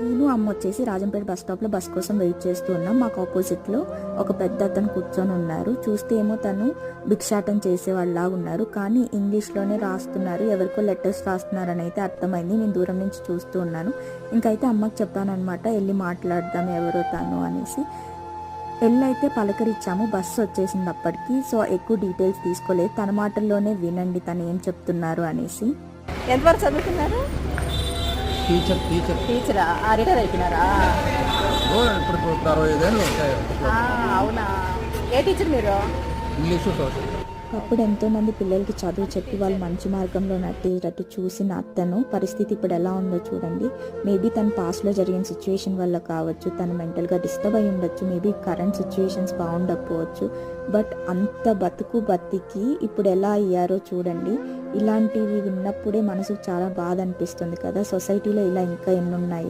నేను అమ్మ వచ్చేసి రాజంపేట బస్ స్టాప్లో బస్ కోసం వెయిట్ చేస్తూ ఉన్నాం. మాకు ఆపోజిట్లో ఒక పెద్ద అతను కూర్చొని ఉన్నారు. చూస్తే ఏమో తను భిక్షాటం చేసేవాళ్ళలాగా ఉన్నారు, కానీ ఇంగ్లీష్లోనే రాస్తున్నారు, ఎవరికో లెటర్స్ రాస్తున్నారని అయితే అర్థమైంది. నేను దూరం నుంచి చూస్తూ ఉన్నాను. ఇంకైతే అమ్మకి చెప్పాను అనమాట, వెళ్ళి మాట్లాడదాం ఎవరో తను అనేసి. అయితే పలకరించాము. బస్సు వచ్చేసింది అప్పటికి. సో ఎక్కువ డీటెయిల్స్ తీసుకోలేదు, తన మాటల్లోనే వినండి తను ఏం చెప్తున్నారు అనేసి. ఎంతవరకు చదువుతున్నారు? టీచరా? రిటైర్ అయిపోయినారా? అవునా? ఏ టీచర్ మీరు? English, social. అప్పుడు ఎంతోమంది పిల్లలకి చదువు చెప్పి వాళ్ళు మంచి మార్గంలో నట్టేటట్టు చూసిన అతను పరిస్థితి ఇప్పుడు ఎలా ఉందో చూడండి. మేబీ తన పాస్ట్లో జరిగిన సిచ్యువేషన్ వల్ల కావచ్చు, తను మెంటల్గా డిస్టర్బ్ అయి ఉండొచ్చు, మేబీ కరెంట్ సిచ్యువేషన్స్ బాగుండకపోవచ్చు. బట్ అంత బతికి ఇప్పుడు ఎలా అయ్యారో చూడండి. ఇలాంటివి విన్నప్పుడే మనసుకు చాలా బాధ అనిపిస్తుంది కదా. సొసైటీలో ఇలా ఇంకా ఎన్నున్నాయి.